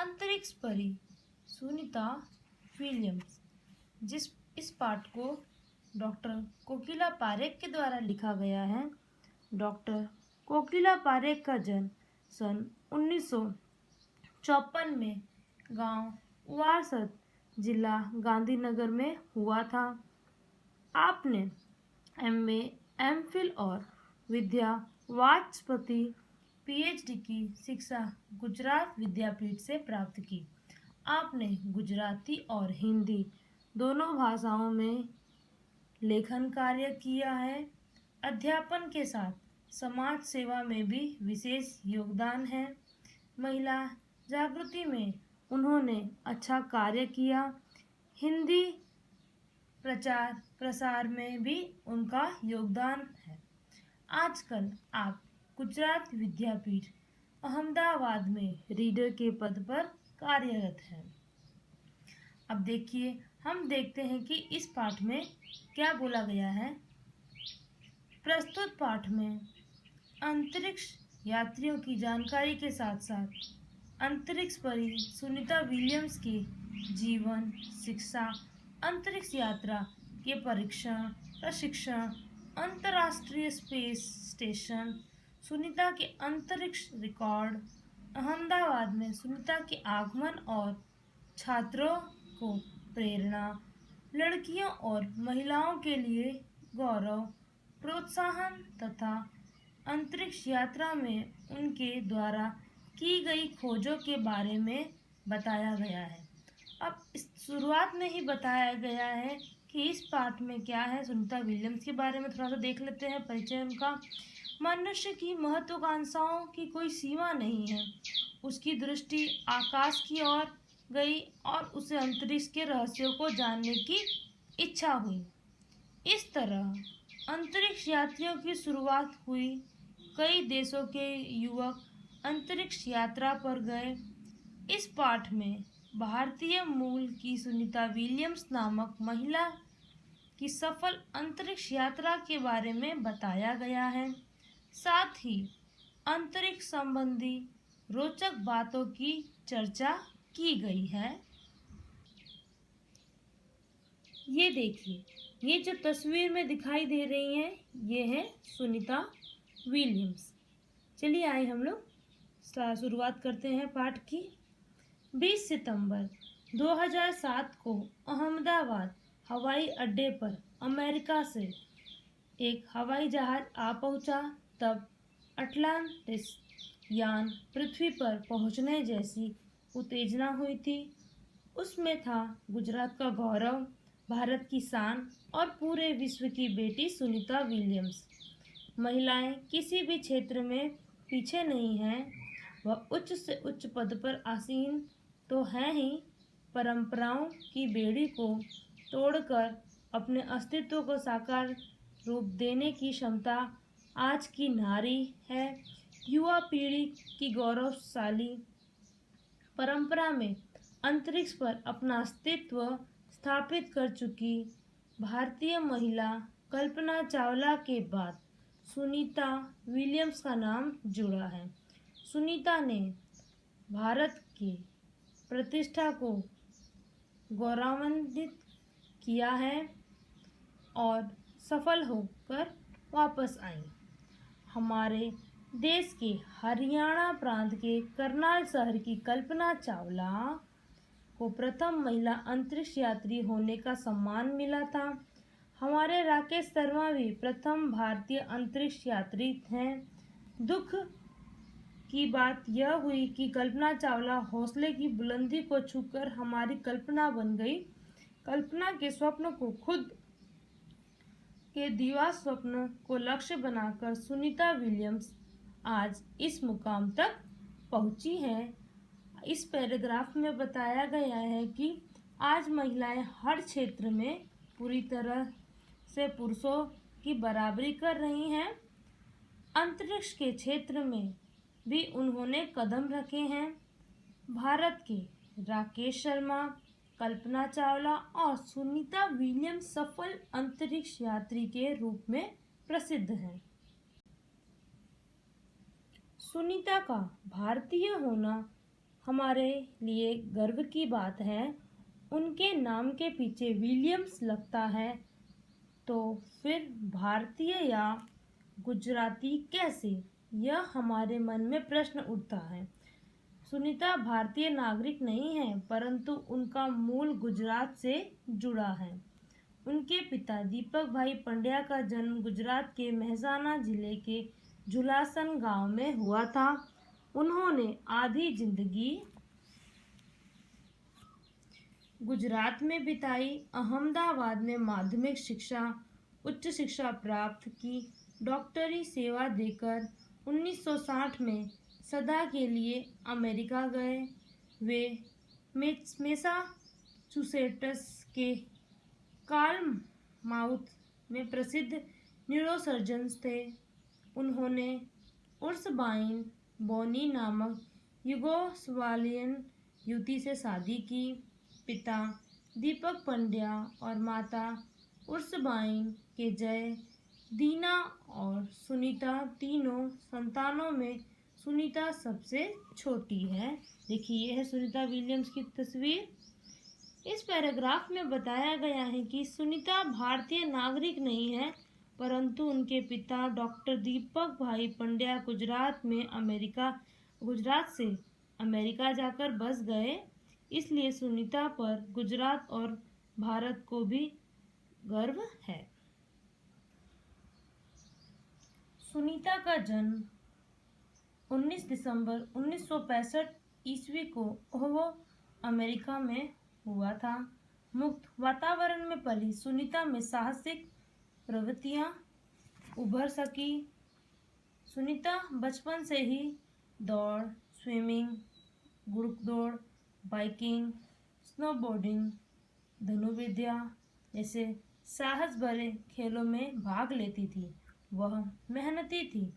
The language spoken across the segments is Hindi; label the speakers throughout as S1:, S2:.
S1: अंतरिक्ष परी सुनीता विलियम्स। इस पाठ को डॉक्टर कोकिला पारेख के द्वारा लिखा गया है। डॉक्टर कोकिला पारेख का जन्म सन 1954 में गांव वारसद, जिला गांधीनगर में हुआ था। आपने MA, MPhil और विद्या वाचस्पति PhD की शिक्षा गुजरात विद्यापीठ से प्राप्त की। आपने गुजराती और हिंदी दोनों भाषाओं में लेखन कार्य किया है। अध्यापन के साथ समाज सेवा में भी विशेष योगदान है। महिला जागृति में उन्होंने अच्छा कार्य किया। हिंदी प्रचार प्रसार में भी उनका योगदान है। आजकल आप गुजरात विद्यापीठ अहमदाबाद में रीडर के पद पर कार्यरत हैं। अब देखिए, हम देखते हैं कि इस पाठ में क्या बोला गया है। प्रस्तुत पाठ में अंतरिक्ष यात्रियों की जानकारी के साथ साथ अंतरिक्ष परी सुनीता विलियम्स के जीवन, शिक्षा, अंतरिक्ष यात्रा के परीक्षण, प्रशिक्षण, अंतर्राष्ट्रीय स्पेस स्टेशन, सुनीता के अंतरिक्ष रिकॉर्ड, अहमदाबाद में सुनीता के आगमन और छात्रों को प्रेरणा, लड़कियों और महिलाओं के लिए गौरव, प्रोत्साहन तथा अंतरिक्ष यात्रा में उनके द्वारा की गई खोजों के बारे में बताया गया है। अब इस शुरुआत में ही बताया गया है कि इस पाठ में क्या है। सुनीता विलियम्स के बारे में थोड़ा सा देख लेते हैं, परिचय उनका। मनुष्य की महत्वाकांक्षाओं की कोई सीमा नहीं है। उसकी दृष्टि आकाश की ओर गई और उसे अंतरिक्ष के रहस्यों को जानने की इच्छा हुई। इस तरह अंतरिक्ष यात्रियों की शुरुआत हुई। कई देशों के युवक अंतरिक्ष यात्रा पर गए। इस पाठ में भारतीय मूल की सुनीता विलियम्स नामक महिला की सफल अंतरिक्ष यात्रा के बारे में बताया गया है। साथ ही अंतरिक्ष संबंधी रोचक बातों की चर्चा की गई है। ये देखिए, ये जो तस्वीर में दिखाई दे रही हैं, ये है सुनीता विलियम्स। चलिए आइए हम लोग शुरुआत करते हैं पाठ की। 20 सितंबर 2007 को अहमदाबाद हवाई अड्डे पर अमेरिका से एक हवाई जहाज आ पहुंचा। तब अटलांटिस यान पृथ्वी पर पहुंचने जैसी उत्तेजना हुई थी। उसमें था गुजरात का गौरव, भारत की शान और पूरे विश्व की बेटी सुनीता विलियम्स। महिलाएं किसी भी क्षेत्र में पीछे नहीं हैं। वह उच्च से उच्च पद पर आसीन तो हैं ही, परंपराओं की बेड़ी को तोड़कर अपने अस्तित्व को साकार रूप देने की क्षमता आज की नारी है। युवा पीढ़ी की गौरवशाली परंपरा में अंतरिक्ष पर अपना अस्तित्व स्थापित कर चुकी भारतीय महिला कल्पना चावला के बाद सुनीता विलियम्स का नाम जुड़ा है। सुनीता ने भारत की प्रतिष्ठा को गौरवान्वित किया है और सफल होकर वापस आई। हमारे देश के हरियाणा प्रांत के करनाल शहर की कल्पना चावला को प्रथम महिला अंतरिक्ष यात्री होने का सम्मान मिला था। हमारे राकेश शर्मा भी प्रथम भारतीय अंतरिक्ष यात्री हैं। दुख की बात यह हुई कि कल्पना चावला हौसले की बुलंदी को छूकर हमारी कल्पना बन गई। कल्पना के स्वप्न को खुद के दिवा स्वप्न को लक्ष्य बनाकर सुनीता विलियम्स आज इस मुकाम तक पहुंची हैं। इस पैराग्राफ में बताया गया है कि आज महिलाएं हर क्षेत्र में पूरी तरह से पुरुषों की बराबरी कर रही हैं। अंतरिक्ष के क्षेत्र में भी उन्होंने कदम रखे हैं। भारत के राकेश शर्मा, कल्पना चावला और सुनीता विलियम्स सफल अंतरिक्ष यात्री के रूप में प्रसिद्ध हैं। सुनीता का भारतीय होना हमारे लिए गर्व की बात है। उनके नाम के पीछे विलियम्स लगता है, तो फिर भारतीय या गुजराती कैसे? यह हमारे मन में प्रश्न उठता है। सुनीता भारतीय नागरिक नहीं है, परंतु उनका मूल गुजरात से जुड़ा है। उनके पिता दीपक भाई पंड्या का जन्म गुजरात के मेहसाणा जिले के झुलासन गांव में हुआ था। उन्होंने आधी जिंदगी गुजरात में बिताई। अहमदाबाद में माध्यमिक शिक्षा, उच्च शिक्षा प्राप्त की। डॉक्टरी सेवा देकर 1960 में सदा के लिए अमेरिका गए। वे मैसाचुसेट्स के कार्लमाउथ में प्रसिद्ध न्यूरोसर्जन थे। उन्होंने उर्सबाइन बोनी नामक युगोस्लावियन युवती से शादी की। पिता दीपक पंड्या और माता उर्सबाइन के जय, दीना और सुनीता तीनों संतानों में सुनीता सबसे छोटी है। देखिए, यह है सुनीता विलियम्स की तस्वीर। इस पैराग्राफ में बताया गया है कि सुनीता भारतीय नागरिक नहीं है, परंतु उनके पिता डॉक्टर दीपक भाई पंड्या गुजरात से अमेरिका जाकर बस गए। इसलिए सुनीता पर गुजरात और भारत को भी गर्व है। सुनीता का जन्म 19 दिसंबर 1965 ईस्वी को ओहो, अमेरिका में हुआ था। मुक्त वातावरण में पली सुनीता में साहसिक प्रवृत्तियां उभर सकी। सुनीता बचपन से ही दौड़, स्विमिंग, घुड़दौड़, बाइकिंग, स्नोबोर्डिंग, धनुर्विद्या जैसे साहस भरे खेलों में भाग लेती थी। वह मेहनती थी,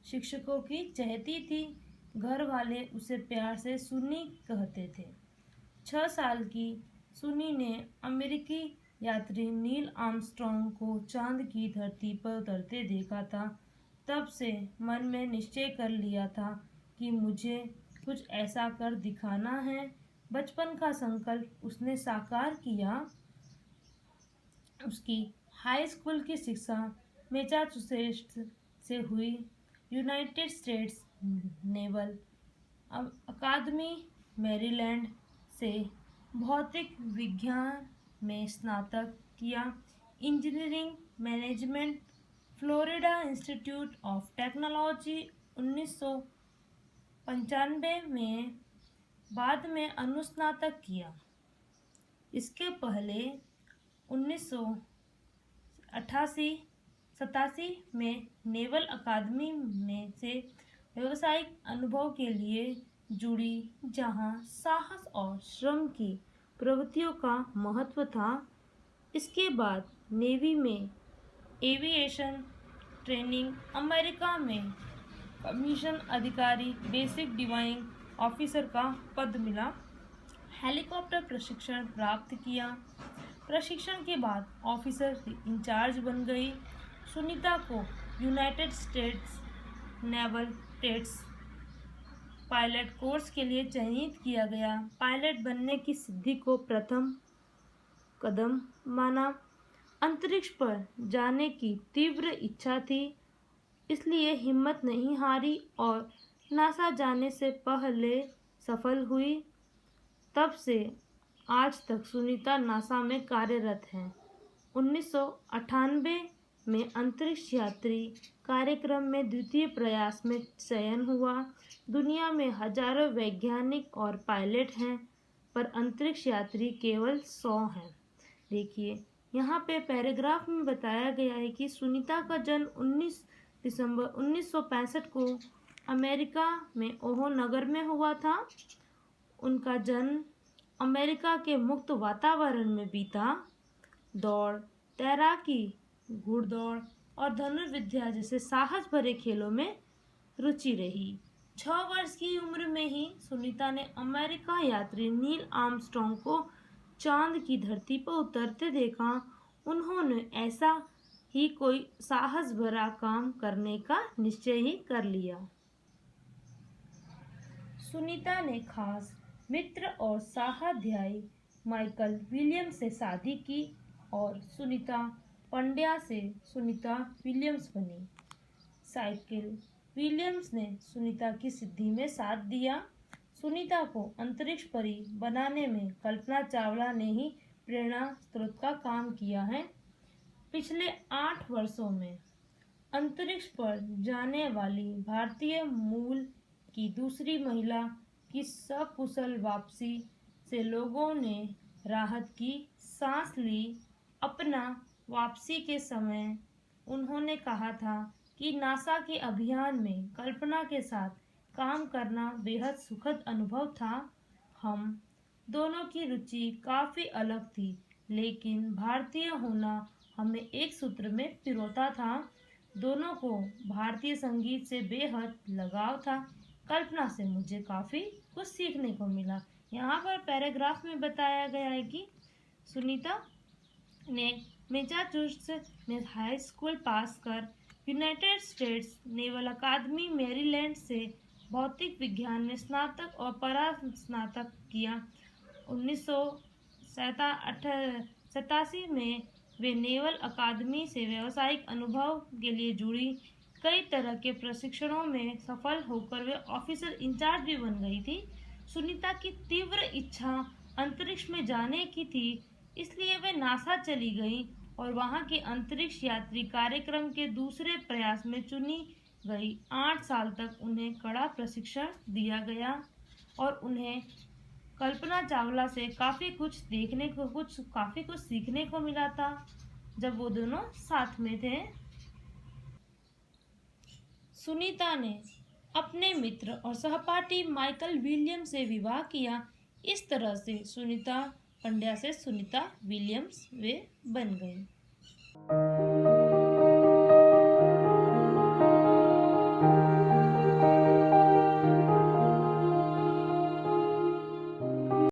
S1: शिक्षकों की चहेती थी। घर वाले उसे प्यार से सुनी कहते थे। 6 साल की सुनी ने अमेरिकी यात्री नील आर्मस्ट्रॉन्ग को चांद की धरती पर उतरते देखा था। तब से मन में निश्चय कर लिया था कि मुझे कुछ ऐसा कर दिखाना है। बचपन का संकल्प उसने साकार किया। उसकी हाई स्कूल की शिक्षा मैसाचुसेट्स से हुई। यूनाइटेड स्टेट्स नेवल अकादमी मैरीलैंड से भौतिक विज्ञान में स्नातक किया। Engineering management Florida institute of technology 1995 में, बाद में अनुस्नातक किया। इसके पहले 1987 में नेवल अकादमी में से व्यावसायिक अनुभव के लिए जुड़ी, जहां साहस और श्रम की प्रवृत्तियों का महत्व था। इसके बाद नेवी में एविएशन ट्रेनिंग, अमेरिका में कमीशन अधिकारी, बेसिक डिवाइंग ऑफिसर का पद मिला। हेलीकॉप्टर प्रशिक्षण प्राप्त किया। प्रशिक्षण के बाद ऑफिसर इंचार्ज बन गई। सुनीता को United States naval test pilot course के लिए चयनित किया गया। पायलट बनने की सिद्धि को प्रथम कदम माना। अंतरिक्ष पर जाने की तीव्र इच्छा थी, इसलिए हिम्मत नहीं हारी और नासा जाने से पहले सफल हुई। तब से आज तक सुनीता नासा में कार्यरत हैं। 1998 में अंतरिक्ष यात्री कार्यक्रम में द्वितीय प्रयास में चयन हुआ। दुनिया में हजारों वैज्ञानिक और पायलट हैं, पर अंतरिक्ष यात्री केवल 100 हैं। देखिए, यहाँ पे पैराग्राफ में बताया गया है कि सुनीता का जन्म 19 दिसंबर 1965 को अमेरिका में ओहो नगर में हुआ था। उनका जन्म अमेरिका के मुक्त वातावरण में बीता। दौड़, तैराकी, घुड़दौड़ और धनुर्विद्या जैसे साहस भरे खेलों में रुचि रही। 6 वर्ष की उम्र में ही सुनीता ने अमेरिका यात्री नील आर्मस्ट्रॉन्ग को चांद की धरती पर उतरते देखा। उन्होंने ऐसा ही कोई साहस भरा काम करने का निश्चय ही कर लिया। सुनीता ने खास मित्र और सहाध्यायी माइकल विलियम्स से शादी की और सुनीता पंड्या से सुनीता विलियम्स बनी। साइकिल विलियम्स ने सुनीता की सिद्धि में साथ दिया। सुनीता को अंतरिक्ष परी बनाने में कल्पना चावला ने ही प्रेरणा स्रोत का काम किया है। पिछले 8 वर्षों में अंतरिक्ष पर जाने वाली भारतीय मूल की दूसरी महिला की सकुशल वापसी से लोगों ने राहत की सांस ली। अपना वापसी के समय उन्होंने कहा था कि नासा के अभियान में कल्पना के साथ काम करना बेहद सुखद अनुभव था। हम दोनों की रुचि काफ़ी अलग थी, लेकिन भारतीय होना हमें एक सूत्र में पिरोता था। दोनों को भारतीय संगीत से बेहद लगाव था। कल्पना से मुझे काफ़ी कुछ सीखने को मिला। यहाँ पर पैराग्राफ में बताया गया है कि सुनीता ने मैसाचुसेट्स में हाई स्कूल पास कर यूनाइटेड स्टेट्स नेवल अकादमी मैरीलैंड से भौतिक विज्ञान में स्नातक और परास्नातक किया। 1987 में वे नेवल अकादमी से व्यावसायिक अनुभव के लिए जुड़ी। कई तरह के प्रशिक्षणों में सफल होकर वे ऑफिसर इंचार्ज भी बन गई थी। सुनीता की तीव्र इच्छा अंतरिक्ष में जाने की थी, इसलिए वे नासा चली गई और वहां के अंतरिक्ष यात्री कार्यक्रम के दूसरे प्रयास में चुनी गई। 8 साल तक उन्हें कड़ा प्रशिक्षण दिया गया और उन्हें कल्पना चावला से काफ़ी कुछ सीखने को मिला था जब वो दोनों साथ में थे। सुनीता ने अपने मित्र और सहपाठी माइकल विलियम्स से विवाह किया। इस तरह से सुनीता पंड्या से सुनीता विलियम्स वे बन गई।